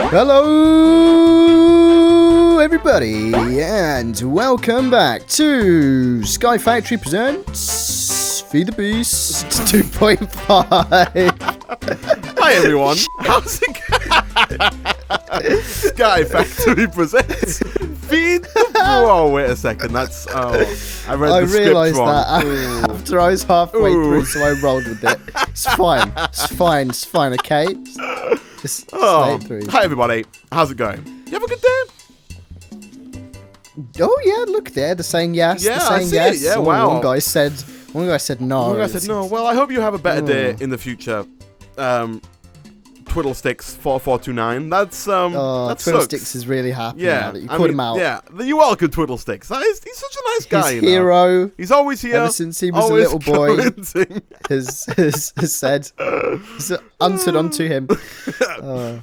Hello, everybody, and welcome back to Sky Factory Presents Feed the Beast 2.5. Hi, everyone. How's it going? Sky Factory Presents Feed the Oh, wait a second. That's... Oh, I read the script realised wrong. that after I was halfway through, so I rolled with it. It's fine. It's fine, okay? Just slay it through. Hi, everybody. How's it going? You have a good day? Oh, yeah, look there. They're saying yes. Yeah, they're saying I see yes. it. Yeah, Oh, wow. One guy said no. I said no. Well, I hope you have a better day in the future. Twiddlesticks 4429. That's Twiddlesticks is really happy now that you called him out. Yeah, you're welcome, Twiddlesticks. He's such a nice guy. His hero. He's always here. Ever since he was a little boy, has said, has answered onto him.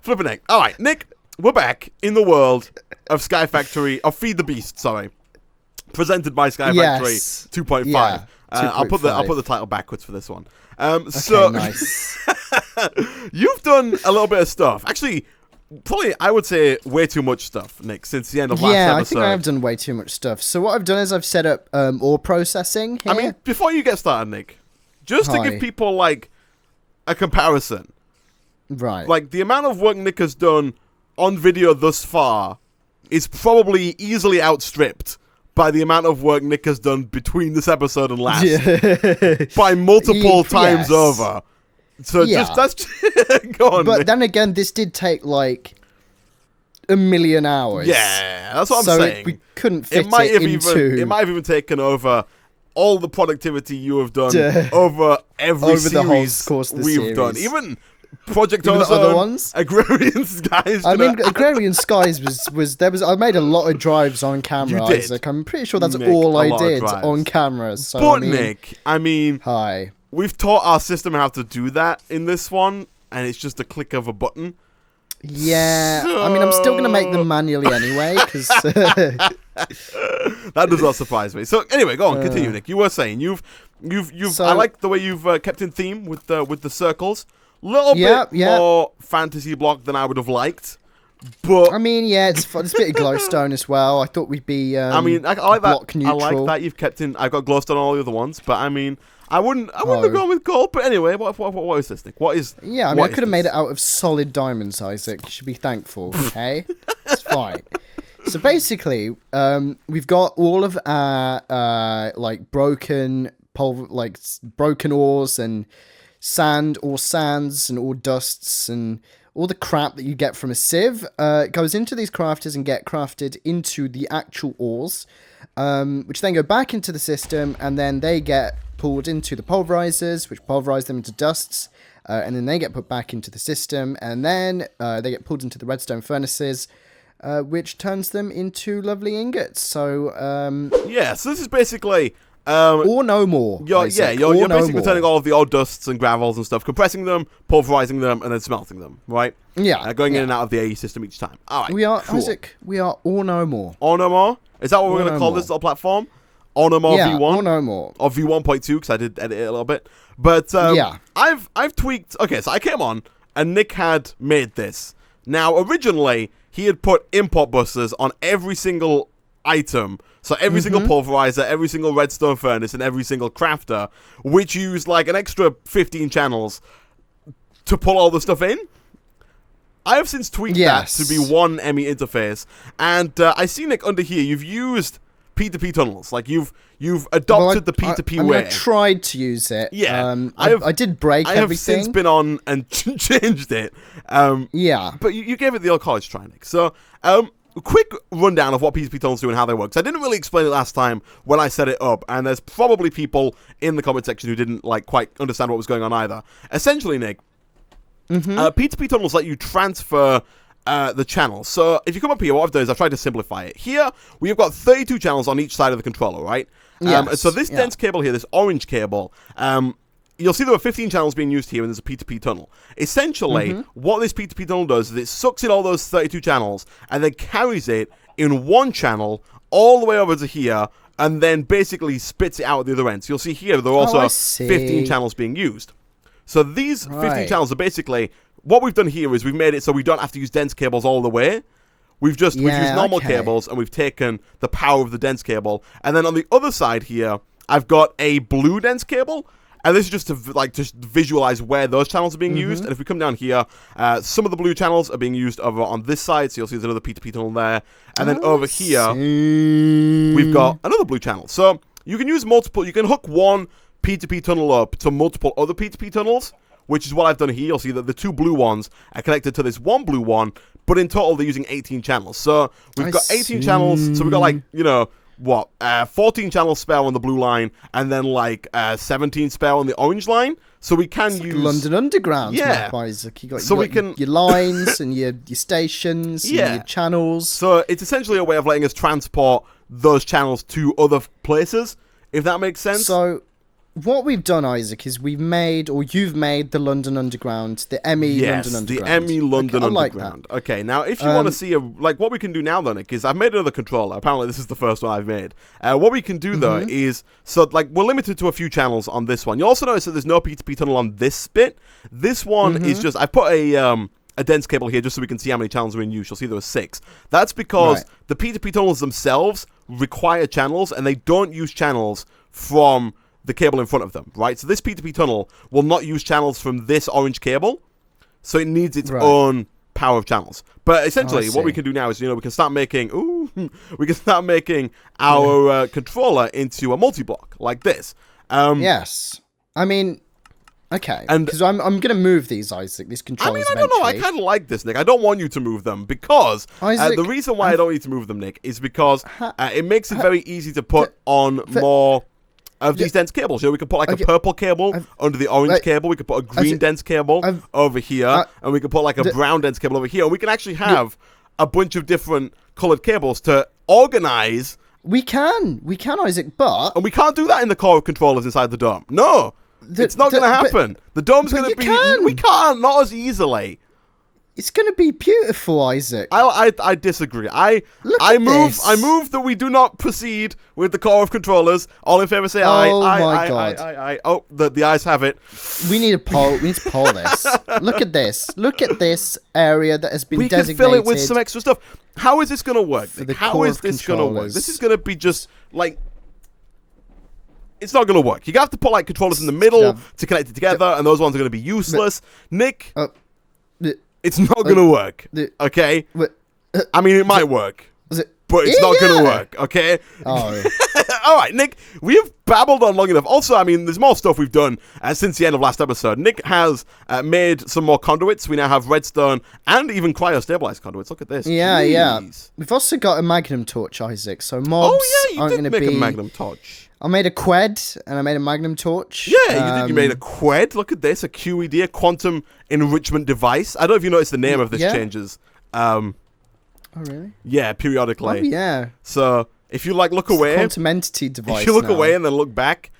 Flipping heck. All right, Nick, we're back in the world of Sky Factory, of Feed the Beast, sorry. Presented by Sky Factory 2.5. Yeah, I'll put the title backwards for this one. Okay, nice. You've done a little bit of stuff. Actually, probably I would say way too much stuff, Nick, since the end of last episode. Yeah, I think I have done way too much stuff. So what I've done is I've set up ore processing here. I mean, before you get started, Nick, just to give people like a comparison, right? Like the amount of work Nick has done on video thus far is probably easily outstripped by the amount of work Nick has done between this episode and last by multiple times over. So that's go on. But then again, this did take like a million hours. Yeah, that's what I'm saying. We couldn't fit it might have even taken over all the productivity you have done over every series the whole course of the we've done. Even Project Even Ozone, the other ones? Agrarian Skies. I mean, Agrarian Skies was I made a lot of drives on camera, You did. Isaac. I'm pretty sure that's all I did on camera. So, but Nick, I mean, hi. We've taught our system how to do that in this one, and it's just a click of a button. Yeah, I mean, I'm still going to make them manually anyway, because... That does not surprise me. So, anyway, go on, continue, Nick. You were saying, I like the way you've kept in theme with the circles. Little bit more fantasy block than I would have liked. But I mean, yeah, it's a bit of glowstone as well. I thought we'd be I mean, I like that. Neutral. I like that you've kept in. I've got glowstone on all the other ones, but I mean, I wouldn't have gone with gold. But anyway, what is this, Nick? What is? Yeah, I mean, I could have made it out of solid diamonds, Isaac. You should be thankful. Okay, it's fine. So basically, we've got all of our broken ores and sands and ore dusts and all the crap that you get from a sieve goes into these crafters and get crafted into the actual ores, which then go back into the system, and then they get pulled into the pulverizers, which pulverize them into dusts, and then they get put back into the system, and then they get pulled into the redstone furnaces, which turns them into lovely ingots. So so this is basically or no more. You're basically turning all of the old dusts and gravels and stuff, compressing them, pulverizing them, and then smelting them, right? Yeah. Going in and out of the AE system each time. All right. We are, cool. Isaac, we are Or No More. Or No More? Is that what we're going to call this little platform? Or No More V1? Or No More. Or V1.2, because I did edit it a little bit. But I've tweaked... Okay, so I came on, and Nick had made this. Now, originally, he had put import busters on every single item. So every single pulverizer, every single redstone furnace, and every single crafter, which used like an extra 15 channels to pull all the stuff in. I have since tweaked that to be one ME interface, and I see, Nick, under here you've used P2P tunnels. Like you've adopted the P2P way. I tried to use it. Yeah, I did break everything. I have since been on and changed it. But you gave it the old college try, Nick. So a quick rundown of what P2P tunnels do and how they work. So I didn't really explain it last time when I set it up, and there's probably people in the comment section who didn't quite understand what was going on either. Essentially, Nick, P2P tunnels let you transfer the channels. So if you come up here, what I've done is I've tried to simplify it. Here, we've got 32 channels on each side of the controller, right? And so this dense cable here, this orange cable, you'll see there are 15 channels being used here, and there's a P2P tunnel. Essentially, what this P2P tunnel does is it sucks in all those 32 channels and then carries it in one channel all the way over to here, and then basically spits it out at the other end. So you'll see here there are also 15 channels being used. So these 15 channels are basically what we've done here is we've made it so we don't have to use dense cables all the way. We've used normal cables, and we've taken the power of the dense cable. And then on the other side here, I've got a blue dense cable. And this is just to just visualize where those channels are being used. And if we come down here, some of the blue channels are being used over on this side. So you'll see there's another P2P tunnel there. And then over here, we've got another blue channel. So you can use multiple. You can hook one P2P tunnel up to multiple other P2P tunnels, which is what I've done here. You'll see that the two blue ones are connected to this one blue one. But in total, they're using 18 channels. So we've got 18 channels. So we've got 14 channels spare on the blue line, and then 17 spare on the orange line. So we can use London Underground. Yeah. Isaac. You got your lines and your stations and your channels. So it's essentially a way of letting us transport those channels to other places, if that makes sense. So what we've done, Isaac, is you've made the London Underground, the ME London Underground. Yes, the ME London Underground. Okay, now if you want to see what we can do now, then, is I've made another controller. Apparently, this is the first one I've made. What we can do though is we're limited to a few channels on this one. You also notice that there's no P2P tunnel on this bit. This one is just I put a dense cable here just so we can see how many channels are in use. You'll see there were 6. That's because the P2P tunnels themselves require channels, and they don't use channels from the cable in front of them, right? So this P2P tunnel will not use channels from this orange cable, so it needs its own power of channels. But essentially, what we can do now is, we can start making our controller into a multi-block like this. Yes, I mean, okay, because I'm going to move these, Isaac. These controllers. I don't know. I kind of like this, Nick. I don't want you to move them because the reason why I don't need to move them, Nick, is because it makes it very easy to put on more of these dense cables. We could put a purple cable under the orange cable. We could put a green dense cable over here, and we could put a brown dense cable over here. And we can actually have a bunch of different colored cables to organize. We can, Isaac, but and we can't do that in the core controllers inside the dome. No, it's not going to happen. The dome's going to be. We can't, not as easily. It's going to be beautiful, Isaac. I disagree. I move that we do not proceed with the core of controllers. All in favor say aye. Oh my God. Aye. Oh, the ayes have it. We need a poll. We need to poll this. Look at this. Look at this area that has been designated. We can fill it with some extra stuff. How is this going to work? How is this going to work? This is going to be just it's not going to work. You have to put controllers in the middle to connect it together, and those ones are going to be useless. Nick. It's not going to work, okay? I mean, it might work, but it's not going to work, okay? Oh. All right, Nick, we have babbled on long enough. Also, I mean, there's more stuff we've done since the end of last episode. Nick has made some more conduits. We now have redstone and even cryo-stabilized conduits. Look at this. Yeah. We've also got a magnum torch, Isaac, so mobs aren't going to be... you did make a magnum torch. I made a qued, and I made a magnum torch. Yeah, you did. You made a qued. Look at this, a QED, a quantum enrichment device. I don't know if you noticed the name of this changes. Oh, really? Yeah, periodically. Oh, yeah. So, if you look away... quantum entity device If you look away and then look back,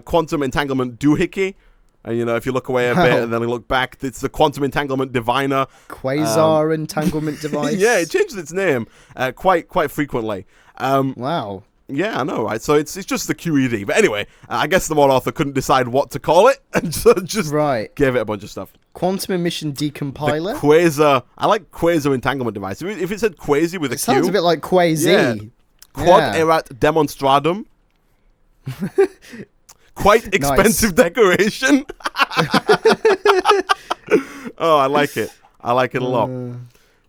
quantum entanglement doohickey. And, if you look away a bit and then look back, it's the quantum entanglement diviner. Quasar entanglement device. Yeah, it changes its name quite frequently. Wow. Yeah, I know, right? So it's just the QED. But anyway, I guess the mod author couldn't decide what to call it, and so just gave it a bunch of stuff. Quantum emission decompiler? The quasar. I like quasar entanglement device. If it said quasi with a Q. Sounds a bit like quasi. Yeah. Quad erat demonstradum. Quite expensive decoration. Oh, I like it. I like it a lot.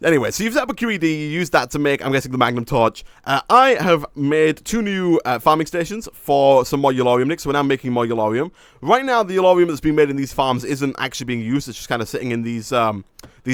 Anyway, so you've set up a QED, you use that to make, I'm guessing, the Magnum Torch. I have made 2 new farming stations for some more Yellorium, Nick, so we're now making more Yellorium. Right now, the Yellorium that's being made in these farms isn't actually being used, it's just kind of sitting in these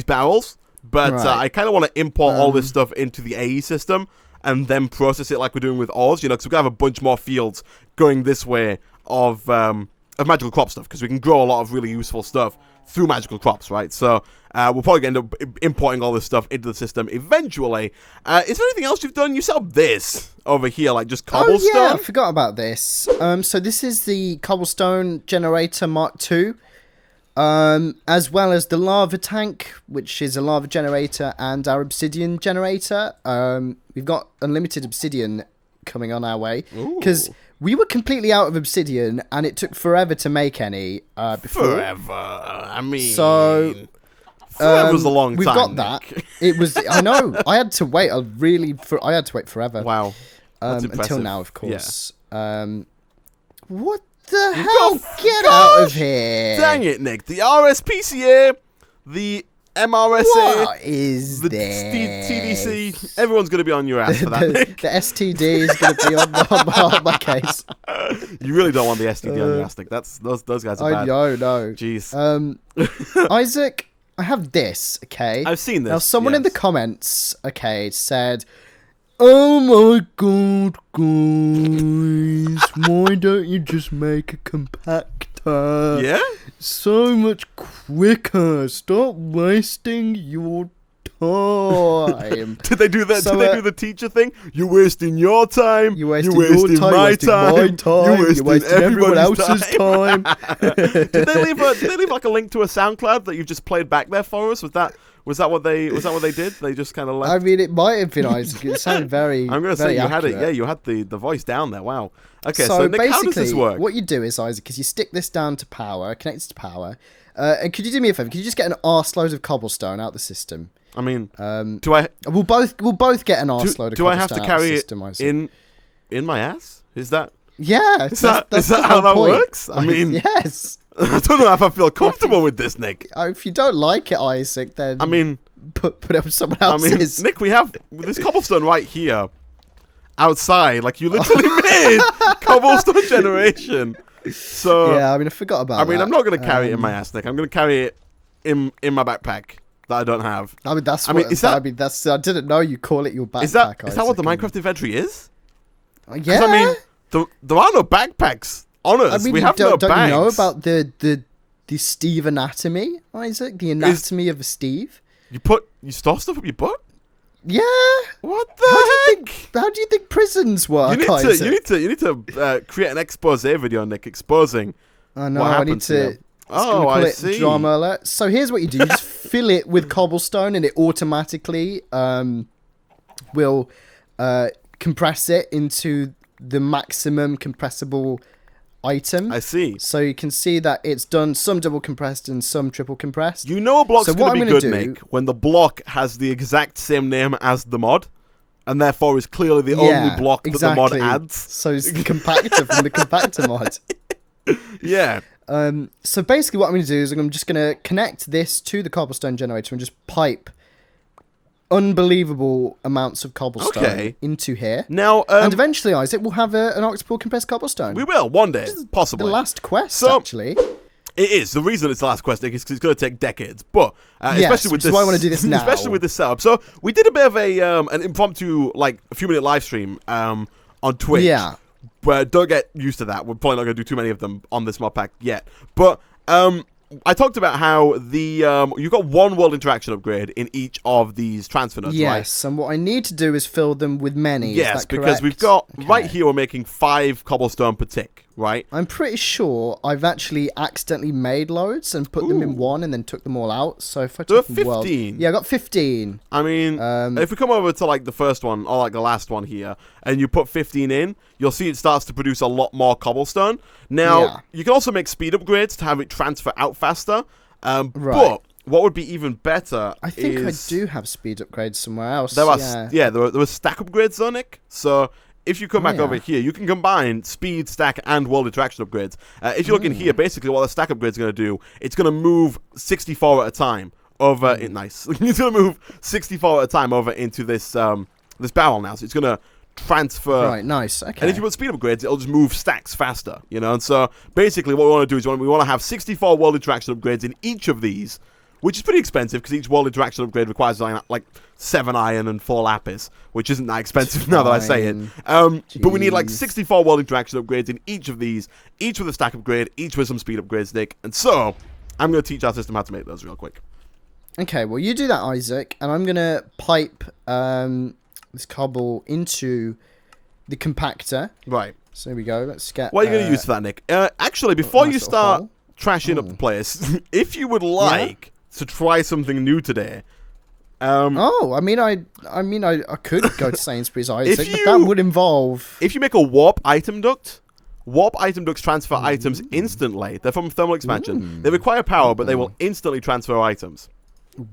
barrels. But I kind of want to import all this stuff into the AE system and then process it like we're doing with ores, because we're going to have a bunch more fields going this way of magical crop stuff, because we can grow a lot of really useful stuff through magical crops, right? So we'll probably end up importing all this stuff into the system eventually. Is there anything else you've done? You set up this over here, just cobblestone? Oh, yeah, I forgot about this. So this is the cobblestone generator Mark II, as well as the lava tank, which is a lava generator, and our obsidian generator. We've got unlimited obsidian coming on our way, because we were completely out of obsidian, and it took forever to make any before. Forever. I mean... So, Forever's a long time. We've got that. It was. I know. I had to wait. I had to wait forever. Wow. That's until now, of course. Yeah. What the hell? Get out of here! Dang it, Nick. The RSPCA, the MRSA, what is the this? TDC. Everyone's going to be on your ass for that, Nick. The STD is going to be on my case. You really don't want the STD on your ass, Nick. Those guys are bad. No. Jeez. Isaac, I have this, okay? I've seen this. Now, someone in the comments, okay, said, "Oh my god, guys, why don't you just make a compactor? Yeah? So much quicker. Stop wasting your time." Did they do that? Did they do the teacher thing? You're wasting your time. You're wasting your time. My time. You're wasting everyone else's time. Did they leave like a link to a SoundCloud that you've just played back there for us? Was that what they did? They just kind of left. I mean, it might have been Isaac. It sounded very. I'm gonna say you accurate. had it. Yeah, you had the voice down there. Wow. Okay, so Nick, how does this work? What you do is, Isaac, is you stick this down to power, connect it to power, and could you do me a favor? Could you just get an arseload of cobblestone out the system? I mean, do I? We'll both get an arseload of cobblestone. Do I have to carry it in my ass? Is that? Yeah. Is that how that works? I mean, yes. I don't know if I feel comfortable with this, Nick. If you don't like it, Isaac, then I mean, put it up someone else's. Nick, we have this cobblestone right here, outside. Like you literally made cobblestone generation. So yeah, I mean, I forgot about. I mean, I'm not gonna carry it in my ass, Nick. I'm gonna carry it in my backpack that I don't have. I mean, I didn't know you call it your backpack. Is that what the Minecraft inventory is? Yeah. I mean, there are no backpacks on us. I mean, we have no bags. Don't you know about the Steve anatomy, Isaac? The anatomy of a Steve? You store stuff up your butt? Yeah. What the heck? How do you think prisons work, You need to create an expose video, Nick, exposing. I know. What I happened need to. Oh, I see. Drama alert. So here's what you do: you just fill it with cobblestone, and it automatically will compress it into the maximum compressible item. I see. So you can see that it's done some double compressed and some triple compressed. You know a block's going to be good, Nick, when the block has the exact same name as the mod, and therefore is clearly the only block that the mod adds. So it's the compactor from the compactor mod. Yeah. So basically what I'm going to do is I'm just going to connect this to the cobblestone generator and just pipe unbelievable amounts of cobblestone into here. Now, and eventually, Isaac, we'll have an octopus compressed cobblestone. We will, one day, possibly. The last quest, actually. It is. The reason it's the last quest, Nick, is because it's going to take decades. But, especially with this... why I want to do this now. Especially with this setup. So, we did a bit of an impromptu, like, a few-minute live stream on Twitch. Yeah. But don't get used to that. We're probably not going to do too many of them on this mod pack yet. But I talked about how you've got one world interaction upgrade in each of these transfer nodes, right? Yes, and what I need to do is fill them with many. Yes, because we've got right here we're making 5 cobblestone per tick, right? I'm pretty sure I've actually accidentally made loads and put them in one and then took them all out. So if I took 15. Yeah, I got 15. I mean, if we come over to like the first one or like the last one here, and you put 15 in, you'll see it starts to produce a lot more cobblestone. Now, you can also make speed upgrades to have it transfer out faster. But what would be even better I think I do have speed upgrades somewhere else. There were stack upgrades, though, Nick. So if you come back over here, you can combine speed, stack, and world interaction upgrades. If you look in here, basically what the stack upgrade is going to do, it's going to move 64 at a time over. Nice. It's going to move 64 at a time over into this this barrel now. So it's going to transfer. Right, nice. Okay. And if you put speed upgrades, it'll just move stacks faster, you know? And so basically what we want to do is we want to have 64 world interaction upgrades in each of these, which is pretty expensive because each world interaction upgrade requires like 7 iron and 4 lapis, which isn't that expensive now that I say it. But we need like 64 world interaction upgrades in each of these, each with a stack upgrade, each with some speed upgrades, Nick. And so I'm going to teach our system how to make those real quick. Okay, well, you do that, Isaac, and I'm going to pipe this cobble into the compactor. Right. So here we go. Let's get... What are you going to use for that, Nick? Actually, before you start trashing up the place, if you would like to try something new today... I could go to Sainsbury's, Isaac, but that would involve... If you make a warp item ducts transfer items instantly. They're from thermal expansion. They require power, but they will instantly transfer items.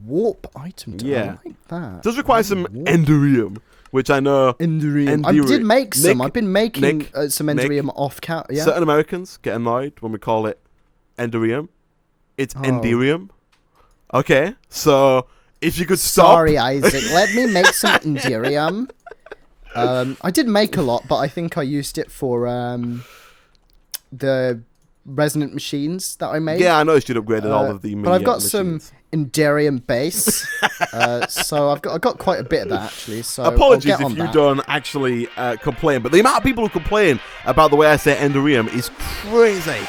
Warp item. Yeah. I like that. It does require some enderium, which I know. Enderium. I did make some. I've been making some enderium off count. Yeah. Certain Americans get annoyed when we call it enderium. It's enderium. Okay, so if you could stop. Sorry, Isaac. Let me make some enderium. I did make a lot, but I think I used it for the resonant machines that I made. Yeah, I noticed you'd upgraded all of the but I've got machines. some enderium base, so I've got quite a bit of that actually. So apologies if you don't actually complain, but the amount of people who complain about the way I say enderium is crazy.